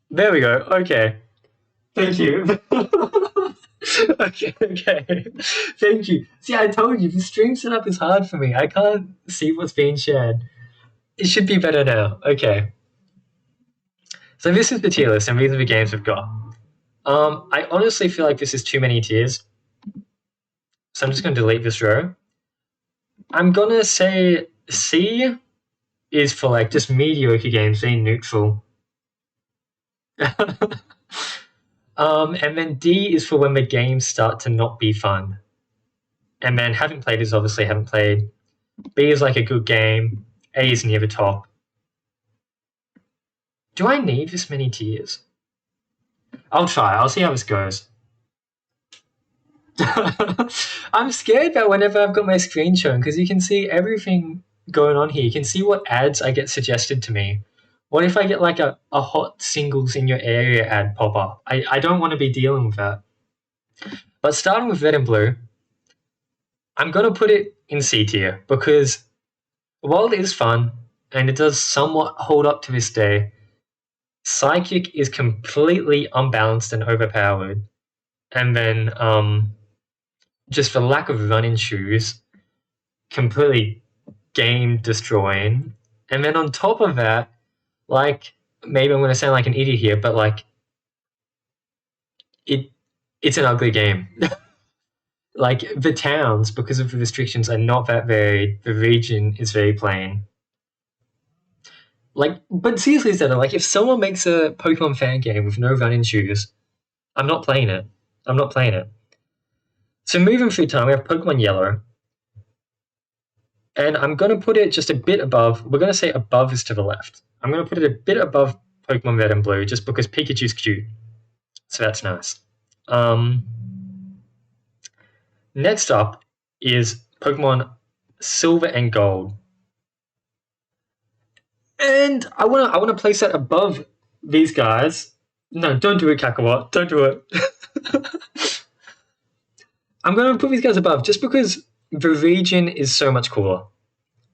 There we go. Okay. Thank you. Okay. Thank you. See, I told you, the stream setup is hard for me. I can't see what's being shared. It should be better now. Okay. So this is the tier list, and these are the games we've got. I honestly feel like this is too many tiers. So I'm just going to delete this row. I'm going to say C is for like just mediocre games, being neutral. And then D is for when the games start to not be fun. And then haven't played is obviously haven't played. B is like a good game. A is near the top. Do I need this many tiers? I'll try. I'll see how this goes. I'm scared that whenever I've got my screen shown, because you can see everything going on here. You can see what ads I get suggested to me. What if I get like a hot singles in your area ad pop up? I don't want to be dealing with that. But starting with red and blue, I'm going to put it in C tier because while it is fun and it does somewhat hold up to this day, Psychic is completely unbalanced and overpowered. And then just for lack of running shoes, completely game destroying. And then on top of that, like, maybe I'm going to sound like an idiot here, but like, it's an ugly game. Like, the towns, because of the restrictions, are not that varied. The region is very plain. Like, but seriously, Zeta, like, if someone makes a Pokemon fan game with no running shoes, I'm not playing it. I'm not playing it. So moving through time, we have Pokemon Yellow. And I'm going to put it just a bit above. We're going to say above is to the left. I'm going to put it a bit above Pokemon Red and Blue just because Pikachu's cute. So that's nice. Next up is Pokemon Silver and Gold. And I want to place that above these guys. No, don't do it, Kakarot. Don't do it. I'm going to put these guys above just because the region is so much cooler.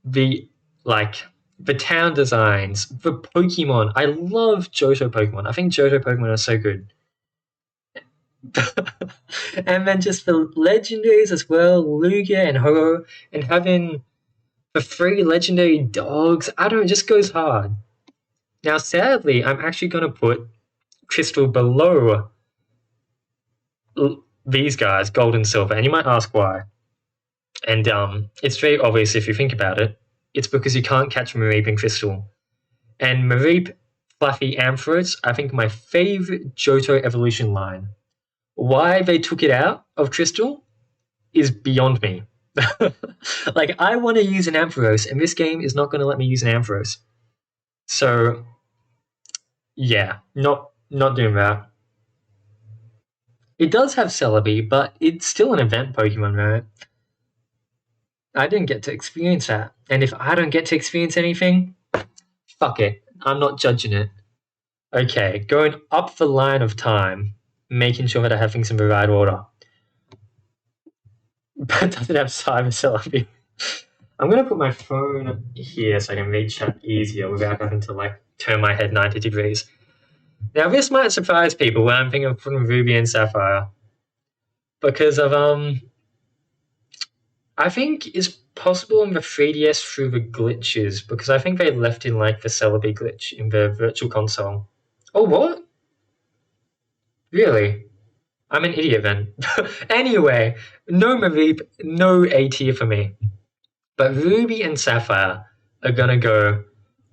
The town designs, the Pokemon. I love Johto Pokemon. I think Johto Pokemon are so good. And then just the legendaries as well, Lugia and Ho, and having the 3 legendary dogs. I don't know, it just goes hard. Now, sadly, I'm actually going to put Crystal below these guys, Gold and Silver, and you might ask why. And it's very obvious if you think about it. It's because you can't catch Mareep and Crystal. And Mareep, Fluffy, Ampharos, I think my favorite Johto evolution line. Why they took it out of Crystal is beyond me. Like, I want to use an Ampharos, and this game is not going to let me use an Ampharos. So, yeah, not doing that. It does have Celebi, but it's still an event Pokemon, right? I didn't get to experience that. And if I don't get to experience anything, fuck it. I'm not judging it. Okay, going up the line of time, making sure that I have things in the right order. But does it have Cyber Celebi? I'm going to put my phone here so I can read chat easier without having to, like, turn my head 90 degrees. Now, this might surprise people when I'm thinking of putting Ruby and Sapphire. Because of, I think it's possible in the 3DS through the glitches, because I think they left in, like, the Celebi glitch in the Virtual Console. Oh, what? Really? I'm an idiot then. Anyway, no Mareep, no A tier for me. But Ruby and Sapphire are gonna go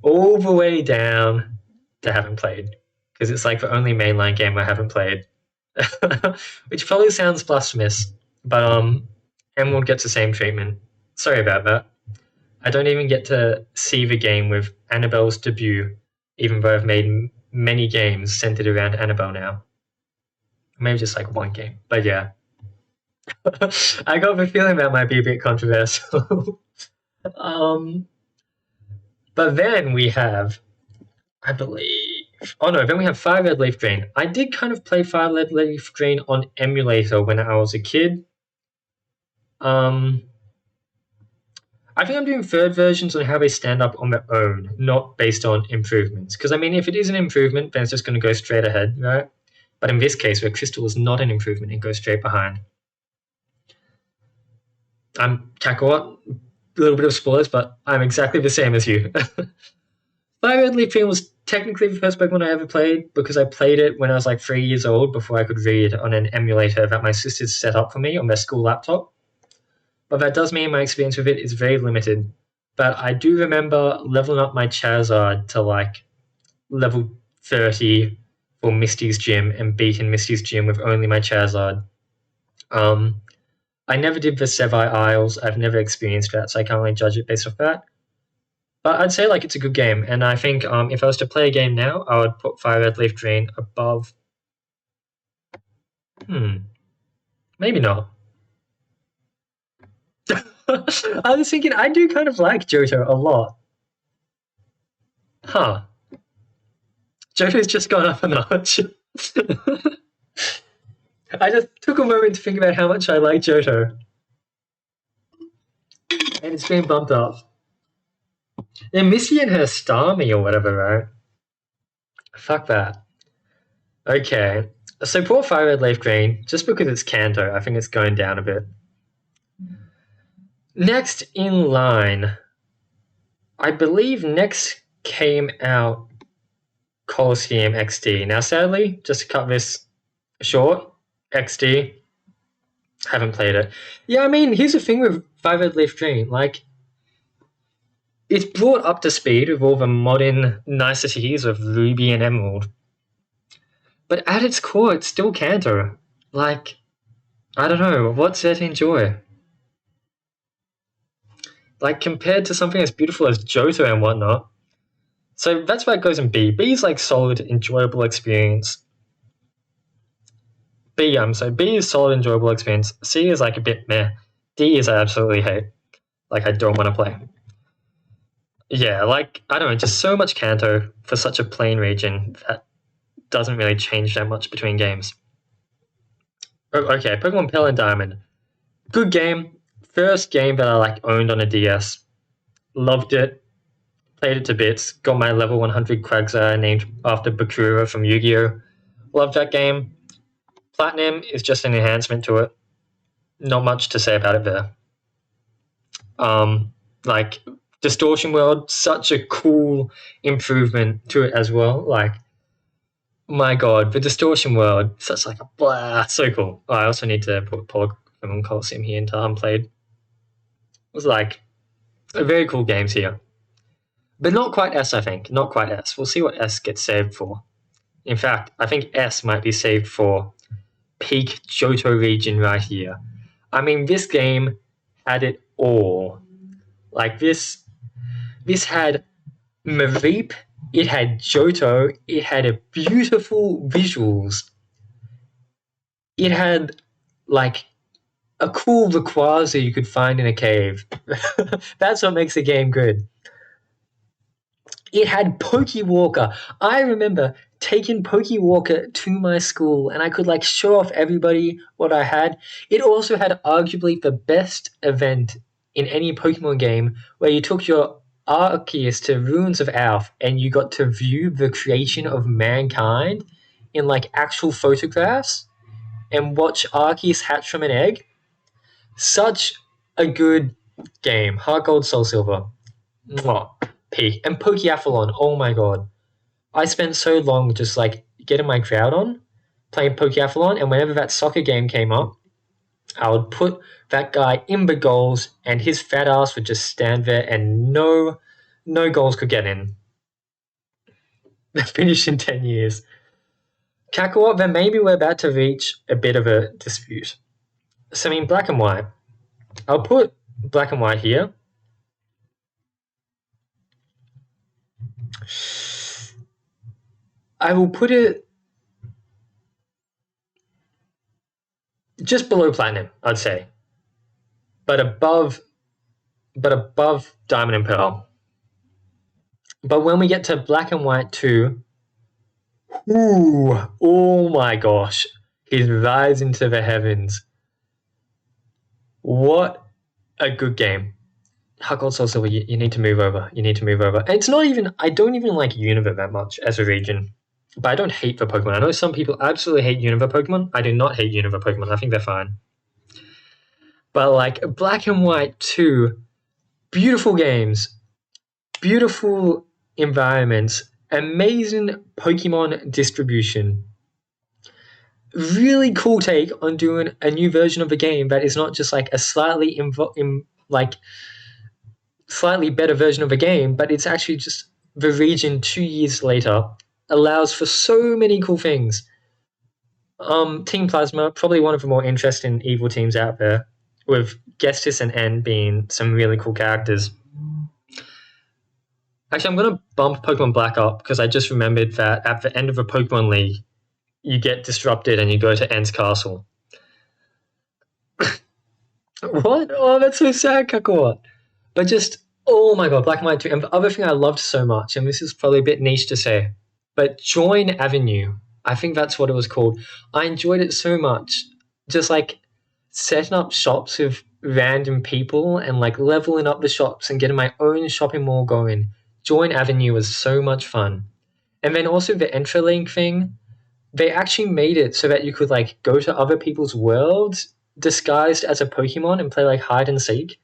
all the way down to haven't played. Because it's like the only mainline game I haven't played. Which probably sounds blasphemous, but Emerald gets the same treatment. Sorry about that. I don't even get to see the game with Annabelle's debut, even though I've made many games centered around Annabelle now. Maybe just like one game, but yeah. I got the feeling that might be a bit controversial. But then we have, I believe, then we have Fire Red Leaf Green. I did kind of play Fire Red Leaf Green on emulator when I was a kid. I think I'm doing third versions on how they stand up on their own, not based on improvements. Because I mean, if it is an improvement, then it's just going to go straight ahead, right? But in this case, where Crystal is not an improvement, it goes straight behind. I'm Kakarot, a little bit of spoilers, but I'm exactly the same as you. Fire Red Leaf Green was technically the first Pokemon I ever played because I played it when I was like 3 years old before I could read on an emulator that my sisters set up for me on their school laptop. But that does mean my experience with it is very limited. But I do remember leveling up my Charizard to like level 30 for Misty's gym and beating Misty's gym with only my Charizard. Um, I never did the Sevii Isles. I've never experienced that, so I can't really judge it based off that. But I'd say like it's a good game, and I think if I was to play a game now, I would put Fire Red Leaf Green above. Maybe not. I was thinking I do kind of like Johto a lot. Huh. Johto's just gone up a notch. I just took a moment to think about how much I like Johto. And it's been bumped up. And Missy and her Starmie or whatever, right? Fuck that. Okay. So poor Fire Red Leaf Green, just because it's Kanto, I think it's going down a bit. Next in line, I believe next came out Colosseum XD. Now, sadly, just to cut this short, XD, haven't played it. Yeah, I mean, here's the thing with Fire Red Leaf Green. Like, it's brought up to speed with all the modern niceties of Ruby and Emerald. But at its core, it's still Kanto. Like, I don't know, what's there to enjoy? Like, compared to something as beautiful as Johto and whatnot. So that's why it goes in B. B is like solid, enjoyable experience. B is solid, enjoyable experience. C is like a bit meh. D is I absolutely hate. Like, I don't want to play. Yeah, like, I don't know, just so much Kanto for such a plain region that doesn't really change that much between games. Okay, Pokemon Pearl and Diamond. Good game. First game that I like owned on a DS. Loved it. Played it to bits. Got my level 100 Quagsire named after Bakura from Yu-Gi-Oh! Loved that game. Platinum is just an enhancement to it. Not much to say about it there. Like, Distortion World, such a cool improvement to it as well. Like, my god, the Distortion World, such like a blah, so cool. Oh, I also need to put Pokémon Colosseum here into Unplayed. It was like very cool games here. But not quite S, I think. Not quite S. We'll see what S gets saved for. In fact, I think S might be saved for peak Johto region right here. I mean, this game had it all. Like, this had Mareep, it had Johto, it had a beautiful visuals. It had, like, a cool Rayquaza you could find in a cave. That's what makes the game good. It had Pokewalker. I remember taking Pokewalker to my school and I could like show off everybody what I had. It also had arguably the best event in any Pokemon game where you took your Arceus to Ruins of Alph and you got to view the creation of mankind in like actual photographs and watch Arceus hatch from an egg. Such a good game. Heart Gold, Soul Silver. Mwah. Peak. And Pokeathlon, oh my god. I spent so long just like getting my crowd on, playing Pokeathlon, and whenever that soccer game came up, I would put that guy in the goals and his fat ass would just stand there and no goals could get in. Finished in 10 years. Kakarot, then maybe we're about to reach a bit of a dispute. So I mean, Black and White. I'll put Black and White here. I will put it just below Platinum, I'd say. But above Diamond and Pearl. But when we get to Black and White 2, oh my gosh. He's rising to the heavens. What a good game. Gold, Soul, Silver, you need to move over. You need to move over. And it's not even, I don't even like Unova that much as a region. But I don't hate the Pokemon. I know some people absolutely hate Unova Pokemon. I do not hate Unova Pokemon. I think they're fine. But like Black and White 2, beautiful games, beautiful environments, amazing Pokemon distribution. Really cool take on doing a new version of a game that is not just like a slightly slightly better version of a game, but it's actually just the region 2 years later allows for so many cool things. Team Plasma, probably one of the more interesting evil teams out there, with Gestis and N being some really cool characters. Actually, I'm going to bump Pokemon Black up because I just remembered that at the end of a Pokemon League, you get disrupted and you go to N's castle. What? Oh, that's so sad, Kakua. But just, oh my god, Black and White 2. And the other thing I loved so much, and this is probably a bit niche to say, but Join Avenue, I think that's what it was called. I enjoyed it so much. Just like setting up shops with random people and like leveling up the shops and getting my own shopping mall going. Join Avenue was so much fun. And then also the Entrelink thing, they actually made it so that you could like go to other people's worlds disguised as a Pokemon and play like hide and seek.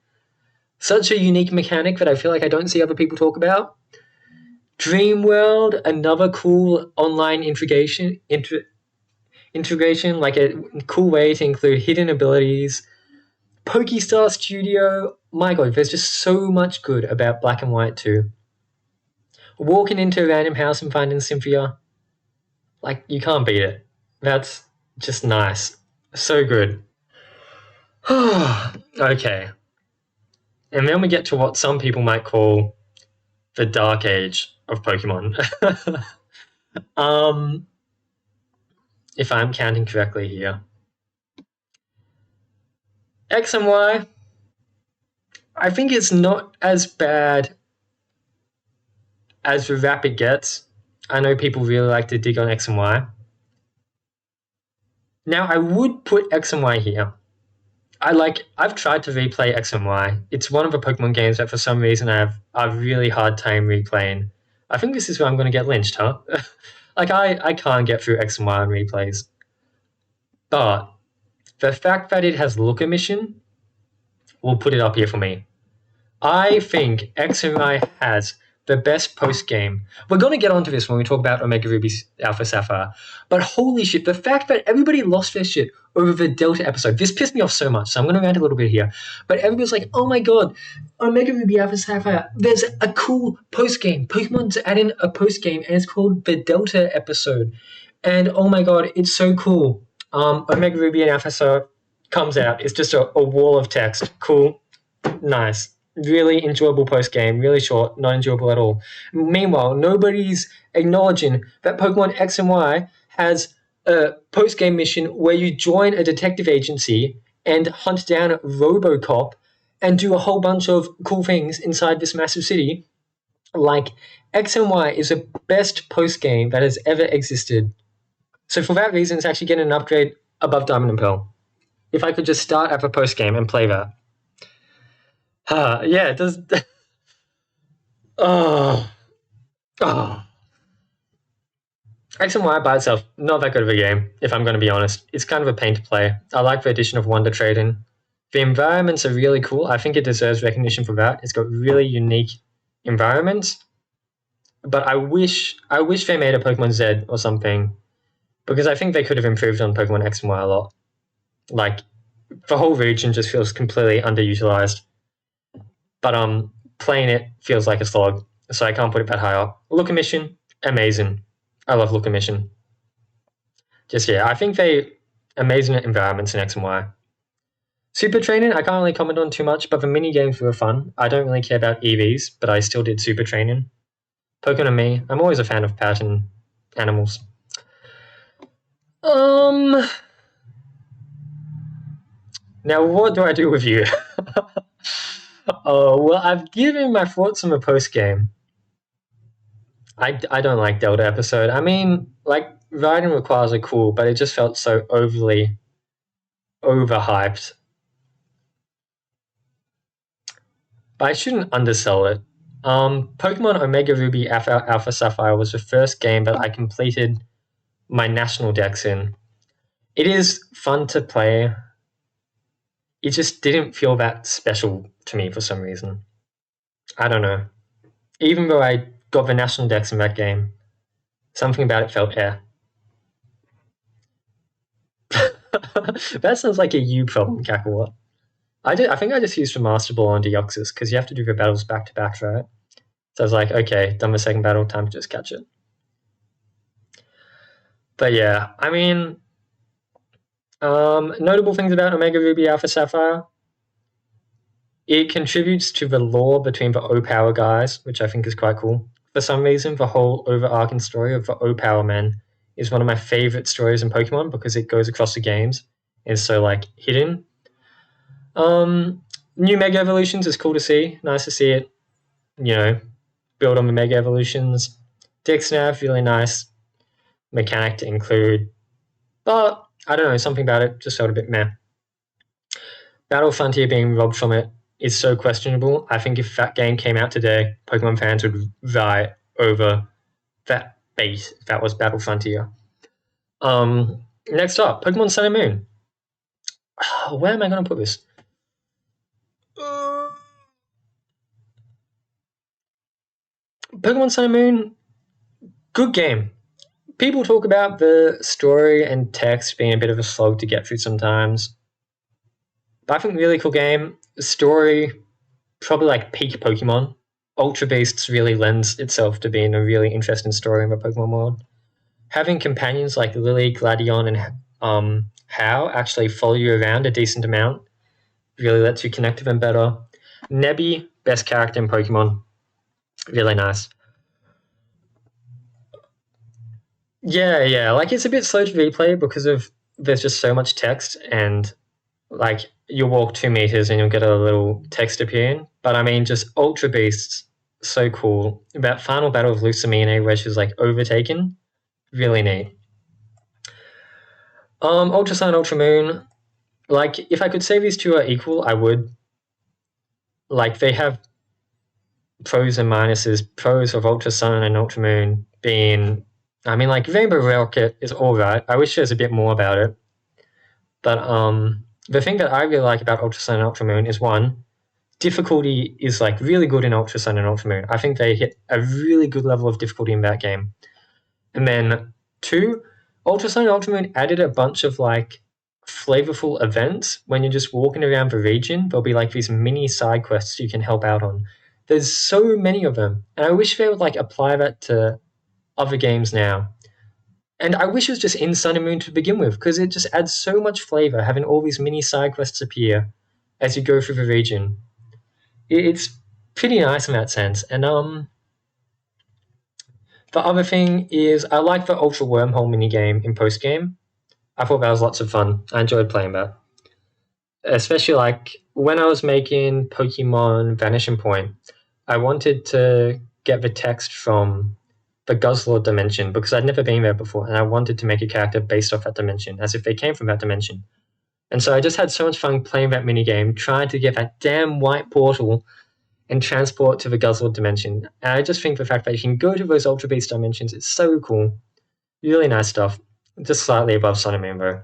Such a unique mechanic that I feel like I don't see other people talk about. Dream World, another cool online integration, like a cool way to include hidden abilities. Pokestar Studio, my god, there's just so much good about Black and White 2. Walking into a random house and finding Cynthia, like, you can't beat it. That's just nice. So good. Okay. And then we get to what some people might call the dark age of Pokemon. If I'm counting correctly here. X and Y, I think it's not as bad as the Rapid gets. I know people really like to dig on X and Y. Now, I would put X and Y here. I've tried to replay X and Y. It's one of the Pokemon games that for some reason I have a really hard time replaying. I think this is where I'm going to get lynched, huh? Like, I can't get through X and Y on replays. But the fact that it has Look Emission will put it up here for me. I think X and Y has the best post-game. We're going to get onto this when we talk about Omega Ruby Alpha Sapphire. But holy shit, the fact that everybody lost their shit over the Delta episode, this pissed me off so much, so I'm going to rant a little bit here. But everybody's like, oh my god, Omega Ruby Alpha Sapphire, there's a cool post-game. Pokemon's adding a post-game, and it's called the Delta episode. And oh my god, it's so cool. Omega Ruby and Alpha Sapphire comes out. It's just a wall of text. Cool. Nice. Really enjoyable post-game, really short, not enjoyable at all. Meanwhile, nobody's acknowledging that Pokemon X and Y has a post-game mission where you join a detective agency and hunt down RoboCop and do a whole bunch of cool things inside this massive city. Like, X and Y is the best post-game that has ever existed. So for that reason, it's actually getting an upgrade above Diamond and Pearl. If I could just start at the post-game and play that. Yeah, it does. Oh. X and Y by itself, not that good of a game, if I'm going to be honest. It's kind of a pain to play. I like the addition of Wonder Trading. The environments are really cool. I think it deserves recognition for that. It's got really unique environments. But I wish they made a Pokemon Z or something, because I think they could have improved on Pokemon X and Y a lot. Like, the whole region just feels completely underutilized. But playing it feels like a slog, so I can't put it that high up. Look Emission, amazing. I love Look Emission. Just, yeah, I think they amazing environments in X and Y. Super Training, I can't really comment on too much, but the mini games were fun. I don't really care about EVs, but I still did Super Training. Pokemon and me, I'm always a fan of pattern animals. Now what do I do with you? Oh, well, I've given my thoughts on the post-game. I don't like Delta episode. I mean, like, Riding Requires are cool, but it just felt so overly overhyped. but I shouldn't undersell it. Pokemon Omega Ruby Alpha Sapphire was the first game that I completed my national dex in. It is fun to play. It just didn't feel that special to me for some reason. I don't know. Even though I got the national dex in that game, something about it felt eh. That sounds like a you problem, Kakarot. I think I just used the Master Ball on Deoxys because you have to do the battles back to back, right? So I was like, okay, done the second battle, time to just catch it. But yeah, I mean, notable things about Omega Ruby Alpha Sapphire. It contributes to the lore between the O Power guys, which I think is quite cool. For some reason, the whole overarching story of the O Power men is one of my favorite stories in Pokemon because it goes across the games and is so like hidden. New Mega Evolutions is cool to see. Nice to see it, build on the Mega Evolutions. Dex Nav, really nice mechanic to include. But I don't know, something about it just felt a bit meh. Battle Frontier being robbed from it is so questionable. I think if that game came out today, Pokemon fans would vie over that base that was Battle Frontier. Next up, Pokemon Sun and Moon. Where am I going to put this? Pokemon Sun and Moon, good game. People talk about the story and text being a bit of a slog to get through sometimes. But I think really cool game. The story, probably like peak Pokemon. Ultra Beasts really lends itself to being a really interesting story in the Pokemon world. Having companions like Lily, Gladion, and How actually follow you around a decent amount really lets you connect with them better. Nebby, best character in Pokemon. Really nice. Yeah. Like it's a bit slow to replay because of there's just so much text and like you'll walk 2 meters and you'll get a little text appearing. But I mean, just Ultra Beasts, so cool. That final battle of Lucamine where she's like overtaken, really neat. Ultra Sun, Ultra Moon. Like, if I could say these two are equal, I would. Like, they have pros and minuses. Pros of Ultra Sun and Ultra Moon being, I mean, like Rainbow Rocket is alright. I wish there's a bit more about it. But the thing that I really like about Ultra Sun and Ultra Moon is one, difficulty is like really good in Ultra Sun and Ultra Moon. I think they hit a really good level of difficulty in that game. And then two, Ultra Sun and Ultra Moon added a bunch of like flavorful events. When you're just walking around the region, there'll be like these mini side quests you can help out on. There's so many of them, and I wish they would like apply that to other games now. And I wish it was just in Sun and Moon to begin with, because it just adds so much flavor having all these mini side quests appear as you go through the region. It's pretty nice in that sense. And the other thing is I like the Ultra Wormhole minigame in post game. I thought that was lots of fun. I enjoyed playing that. Especially like when I was making Pokemon Vanishing Point, I wanted to get the text from the Guzzlord dimension because I'd never been there before, and I wanted to make a character based off that dimension, as if they came from that dimension. And so I just had so much fun playing that minigame, trying to get that damn white portal and transport to the Guzzlord dimension. And I just think the fact that you can go to those Ultra Beast dimensions is so cool. Really nice stuff. Just slightly above Sun and Moon, though.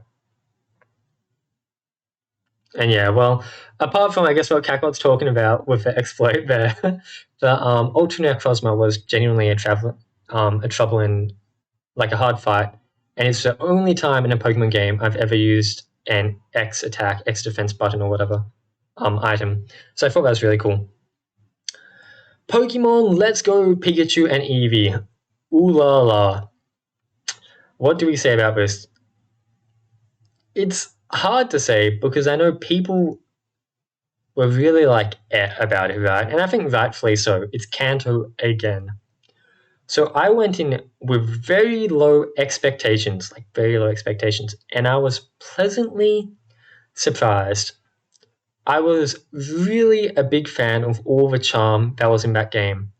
And yeah, well, apart from I guess what Kakarot's talking about with the exploit there, the Ultra Necrozma was genuinely a trouble in like a hard fight, and it's the only time in a Pokemon game I've ever used an X attack, X defense button or whatever item. So I thought that was really cool. Pokemon Let's Go Pikachu and Eevee. Ooh la la. What do we say about this? It's hard to say because I know people were really like about it, right? And I think rightfully so. It's Kanto again. So I went in with very low expectations, and I was pleasantly surprised. I was really a big fan of all the charm that was in that game.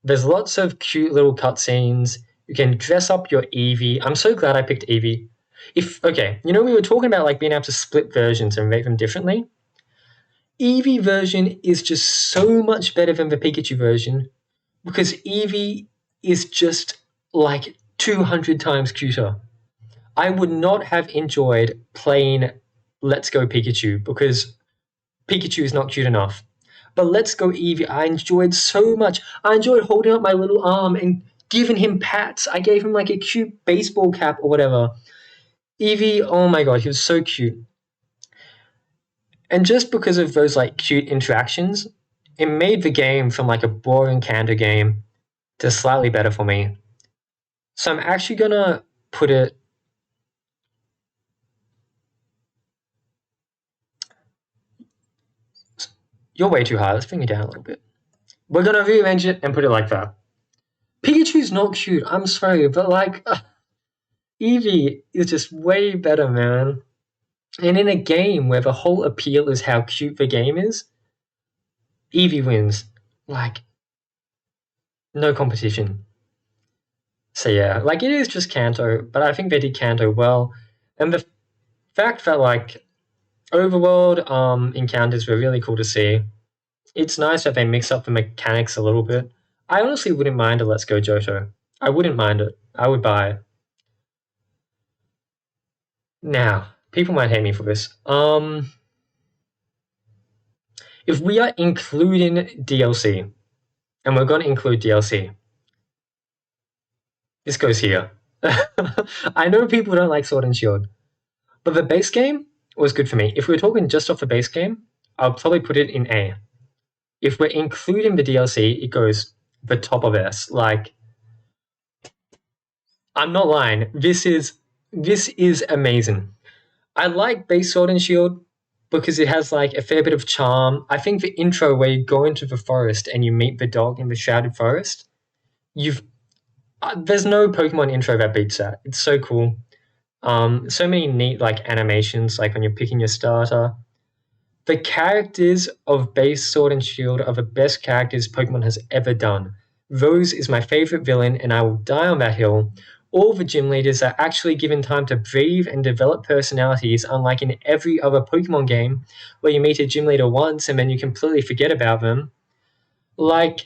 There's lots of cute little cutscenes. You can dress up your Eevee. I'm so glad I picked Eevee. We were talking about like being able to split versions and rate them differently. Eevee version is just so much better than the Pikachu version because Eevee is just like 200 times cuter. I would not have enjoyed playing Let's Go Pikachu because Pikachu is not cute enough. But Let's Go Eevee, I enjoyed so much. I enjoyed holding up my little arm and giving him pats. I gave him like a cute baseball cap or whatever. Eevee, oh my god, he was so cute. And just because of those like cute interactions, it made the game from like a boring Kanto game to slightly better for me. So I'm actually gonna put it. You're way too high. Let's bring it down a little bit. We're gonna rearrange it and put it like that. Pikachu's not cute. I'm sorry, but like Eevee is just way better, man. And in a game where the whole appeal is how cute the game is, Eevee wins. Like, no competition. So yeah, like it is just Kanto, but I think they did Kanto well. And the fact that like overworld encounters were really cool to see. It's nice that they mix up the mechanics a little bit. I honestly wouldn't mind a Let's Go Johto. I wouldn't mind it. I would buy it. Now, people might hate me for this. If we are including DLC, and we're going to include DLC, this goes here. I know people don't like Sword and Shield, but the base game was good for me. If we're talking just off the base game, I'll probably put it in A. If we're including the DLC, it goes the top of S. Like, I'm not lying. This is amazing. I like base Sword and Shield because it has like a fair bit of charm. I think the intro where you go into the forest and you meet the dog in the Shrouded Forest, there's no Pokemon intro that beats that. It's so cool. So many neat like animations, like when you're picking your starter. The characters of base Sword and Shield are the best characters Pokemon has ever done. Rose is my favorite villain, and I will die on that hill. All the gym leaders are actually given time to breathe and develop personalities, unlike in every other Pokemon game, where you meet a gym leader once and then you completely forget about them. Like,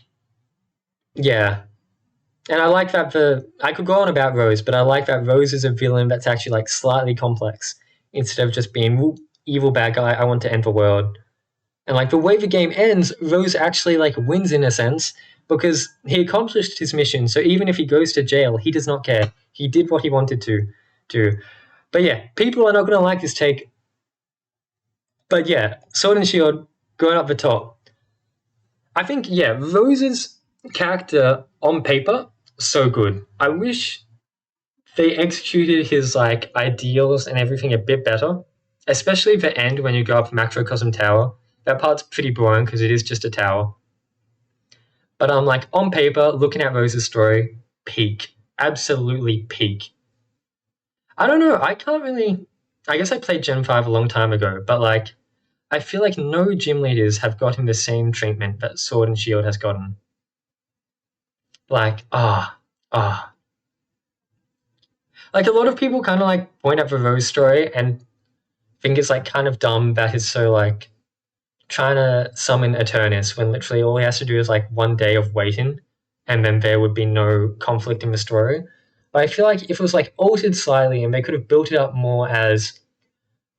yeah. And I like that I could go on about Rose, but I like that Rose is a villain that's actually like slightly complex, instead of just being evil bad guy, I want to end the world. And like the way the game ends, Rose actually like wins in a sense because he accomplished his mission. So even if he goes to jail, he does not care. He did what he wanted to do. But yeah, people are not going to like this take. But yeah, Sword and Shield going up the top. I think, yeah, Rose's character on paper, so good. I wish they executed his like ideals and everything a bit better, especially the end when you go up Macrocosm Tower. That part's pretty boring because it is just a tower. But like on paper, looking at Rose's story, peak. Absolutely peak. I don't know, I can't really... I guess I played Gen 5 a long time ago, but like, I feel like no gym leaders have gotten the same treatment that Sword and Shield has gotten. Like, Like a lot of people kind of like point at the Rose story and think it's like kind of dumb that he's so like trying to summon Eternus when literally all he has to do is like one day of waiting and then there would be no conflict in the story. But I feel like if it was like altered slightly and they could have built it up more as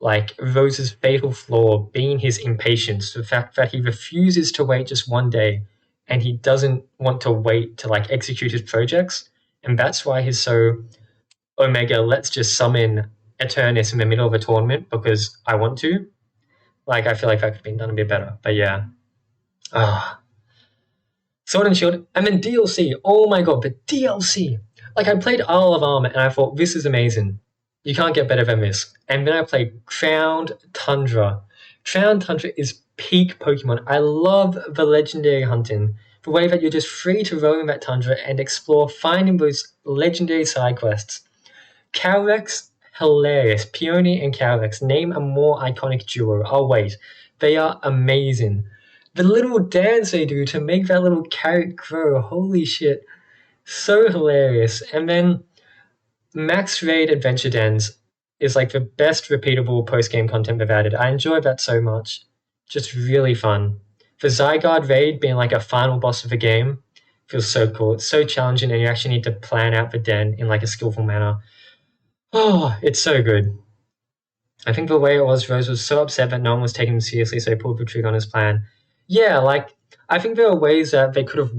like Rose's fatal flaw being his impatience, the fact that he refuses to wait just one day and he doesn't want to wait to like execute his projects, and that's why he's so Omega, let's just summon Eternus in the middle of a tournament because I want to. Like, I feel like that could have been done a bit better. But yeah. Sword and Shield. And then DLC. Oh my god, the DLC. Like, I played Isle of Armor and I thought, this is amazing. You can't get better than this. And then I played Crowned Tundra. Crowned Tundra is peak Pokemon. I love the legendary hunting. The way that you're just free to roam that tundra and explore, finding those legendary side quests. Calyrex, hilarious. Peony and Calyrex, name a more iconic duo. Oh wait, they are amazing. The little dance they do to make that little carrot grow, holy shit. So hilarious. And then Max Raid Adventure Dens is like the best repeatable post-game content they've added. I enjoy that so much. just really fun. The Zygarde raid being like a final boss of a game feels so cool. It's so challenging, and you actually need to plan out the den in like a skillful manner. Oh, it's so good. I think the way it was, Rose was so upset that no one was taking him seriously, so he pulled the trigger on his plan. Yeah, like I think there are ways that they could have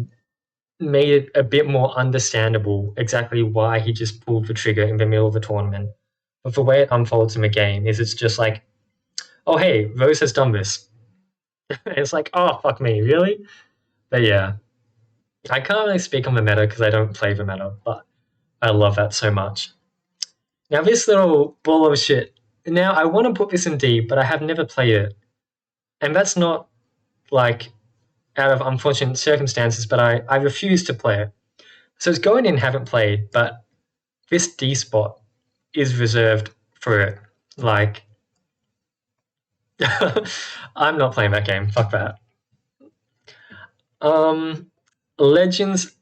made it a bit more understandable exactly why he just pulled the trigger in the middle of the tournament. But the way it unfolds in the game is it's just like, oh hey, Rose has done this. It's like, oh fuck me, really? But yeah, I can't really speak on the meta because I don't play the meta, but I love that so much. Now this little ball of shit. Now I want to put this in D, but I have never played it, and that's not like out of unfortunate circumstances, but I refuse to play it. So it's going in, haven't played, but this D spot is reserved for it. Like, I'm not playing that game. Fuck that. Legends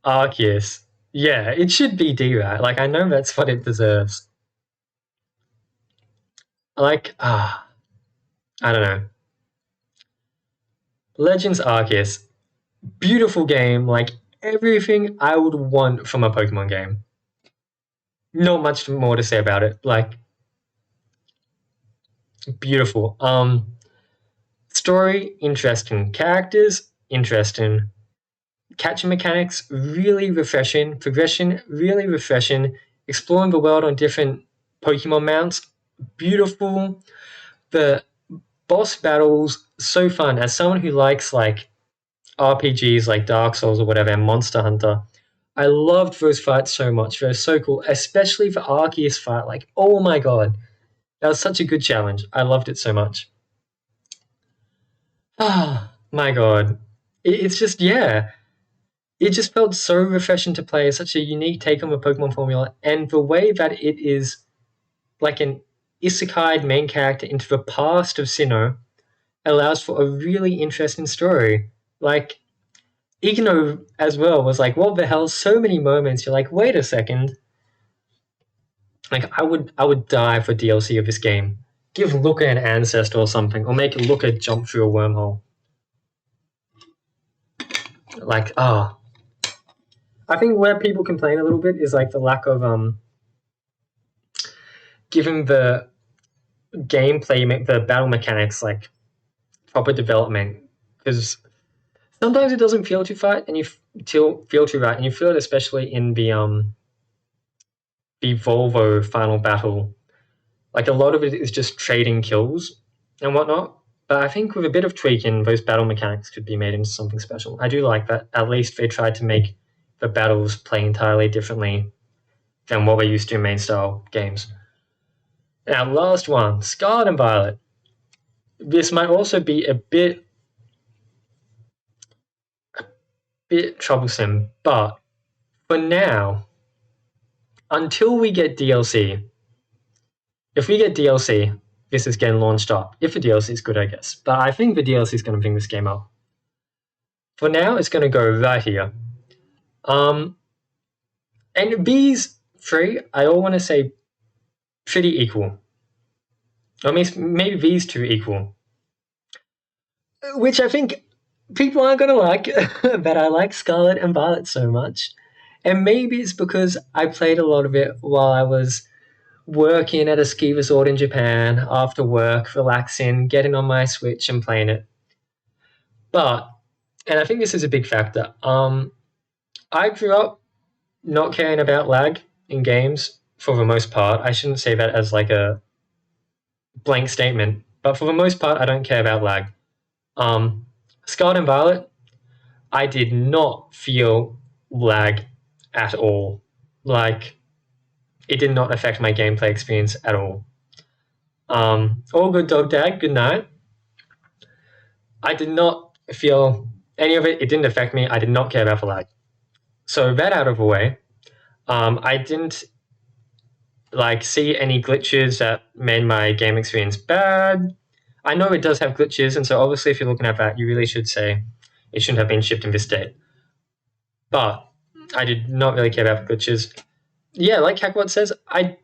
Arceus. Yeah, it should be D, right? Like, I know that's what it deserves. Like, I don't know. Legends Arceus. Beautiful game. Like, everything I would want from a Pokemon game. Not much more to say about it. Like, beautiful. Story, interesting. Characters, interesting. Catching mechanics, really refreshing. Progression, really refreshing. Exploring the world on different Pokemon mounts, beautiful. The boss battles, so fun. As someone who likes like RPGs like Dark Souls or whatever, and Monster Hunter, I loved those fights so much. They were so cool, especially the Arceus fight. Like, oh my god, that was such a good challenge. I loved it so much. Ah, my god. It's just, yeah. It just felt so refreshing to play. Such a unique take on the Pokemon formula. And the way that it is like an isekai main character into the past of Sinnoh allows for a really interesting story. Like, Igno as well was like, what the hell? So many moments. You're like, wait a second. Like, I would die for DLC of this game. Give Luca an ancestor or something, or make Luca jump through a wormhole. Like, I think where people complain a little bit is like the lack of giving the gameplay, the battle mechanics, like proper development. Because sometimes it doesn't feel too right, and you feel too right, and you feel it especially in the Volvo final battle. Like a lot of it is just trading kills and whatnot. But I think with a bit of tweaking, those battle mechanics could be made into something special. I do like that. At least they tried to make the battles play entirely differently than what we're used to in main style games. Now, last one, Scarlet and Violet. This might also be a bit troublesome, but for now, until we get DLC, if we get DLC, this is getting launched up. If the DLC is good, I guess. But I think the DLC is going to bring this game up. For now, it's going to go right here. And these three, I all want to say pretty equal. I mean, maybe these two equal. Which I think people aren't going to like, but I like Scarlet and Violet so much. And maybe it's because I played a lot of it while I was working at a ski resort in Japan after work, relaxing, getting on my Switch and playing it. But, and I think this is a big factor, I grew up not caring about lag in games for the most part. I shouldn't say that as like a blank statement, but for the most part, I don't care about lag. Scarlet and Violet, I did not feel lag at all. Like, it did not affect my gameplay experience at all. All good, dog dad, good night. I did not feel any of it. It didn't affect me. I did not care about the lag. So that out of the way, I didn't like see any glitches that made my game experience bad. I know it does have glitches, and so obviously if you're looking at that, you really should say it shouldn't have been shipped in this state. But I did not really care about the glitches. Yeah, like Hackbot says, I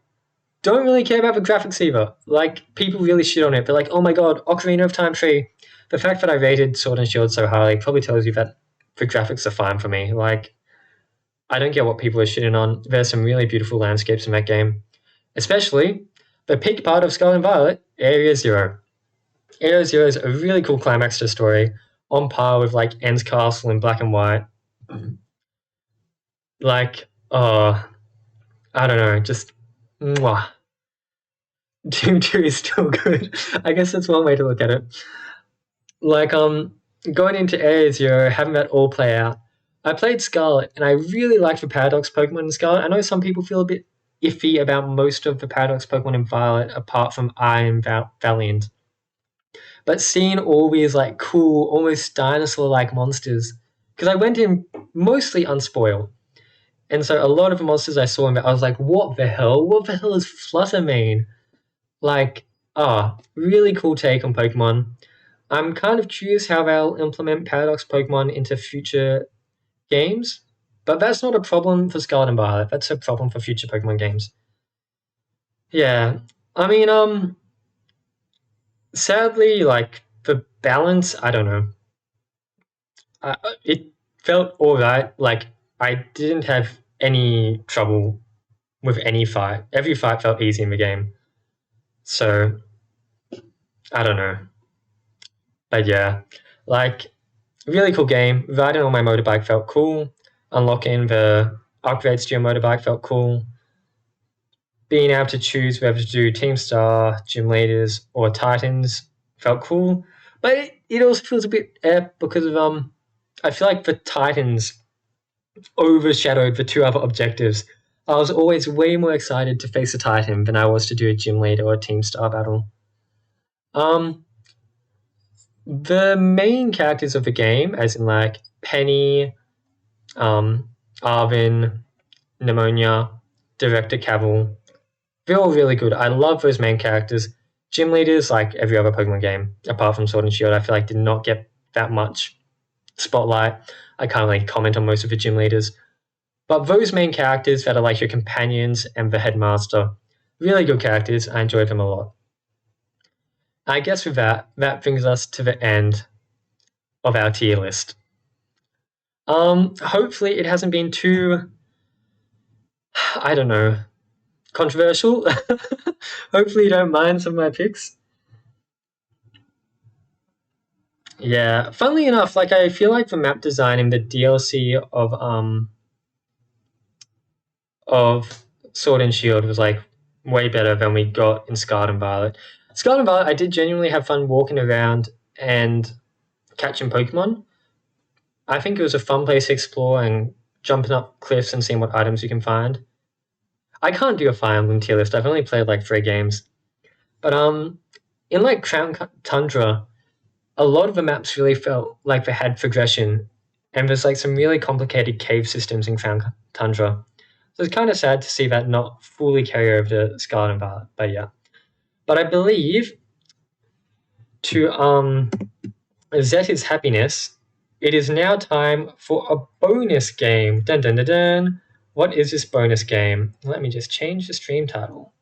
don't really care about the graphics either. Like, people really shit on it. They're like, oh my god, Ocarina of Time 3. The fact that I rated Sword and Shield so highly probably tells you that the graphics are fine for me. Like, I don't get what people are shitting on. There's some really beautiful landscapes in that game. Especially the peak part of Scarlet and Violet, Area Zero. Area Zero is a really cool climax to the story, on par with like End's Castle in Black and White. Like, I don't know, just mwah. Doom 2 is still good. I guess that's one way to look at it. Like, going into Area Zero, having that all play out. I played Scarlet, and I really liked the Paradox Pokemon in Scarlet. I know some people feel a bit iffy about most of the Paradox Pokemon in Violet, apart from Iron Valiant. But seeing all these like cool, almost dinosaur-like monsters, because I went in mostly unspoiled, and so a lot of the monsters I saw in that, I was like, what the hell? What the hell is Fluttermane? Like, really cool take on Pokemon. I'm kind of curious how they'll implement Paradox Pokemon into future games, but that's not a problem for Scarlet and Violet. That's a problem for future Pokemon games. Yeah, I mean, sadly, like the balance, I don't know. It felt alright. Like I didn't have any trouble with any fight. Every fight felt easy in the game. So I don't know. But yeah, like really cool game. Riding on my motorbike felt cool. Unlocking the upgrades to your motorbike felt cool. Being able to choose whether to do Team Star, Gym Leaders, or Titans felt cool. But it also feels a bit because of I feel like the Titans overshadowed the two other objectives. I was always way more excited to face a Titan than I was to do a Gym Leader or a Team Star battle. The main characters of the game, as in like Penny, Arvin, Pneumonia, Director Cavill, they're all really good. I love those main characters. Gym Leaders, like every other Pokemon game, apart from Sword and Shield, I feel like did not get that much spotlight. I can't really comment on most of the Gym Leaders. But those main characters that are like your companions and the headmaster, really good characters. I enjoyed them a lot. I guess with that brings us to the end of our tier list. Hopefully it hasn't been too, I don't know, controversial. Hopefully you don't mind some of my picks. Yeah, funnily enough, like I feel like the map design in the DLC of Sword and Shield was like way better than we got in Scarlet and Violet. Scarlet and Violet, I did genuinely have fun walking around and catching Pokemon. I think it was a fun place to explore and jumping up cliffs and seeing what items you can find. I can't do a Fire Emblem tier list. I've only played like 3 games. But in like Crown Tundra, a lot of the maps really felt like they had progression, and there's like some really complicated cave systems in Crown Tundra. So it's kind of sad to see that not fully carry over to Scarlet and Violet, but yeah. But I believe to Zeta's happiness, it is now time for a bonus game. Dun dun dun dun. What is this bonus game? Let me just change the stream title.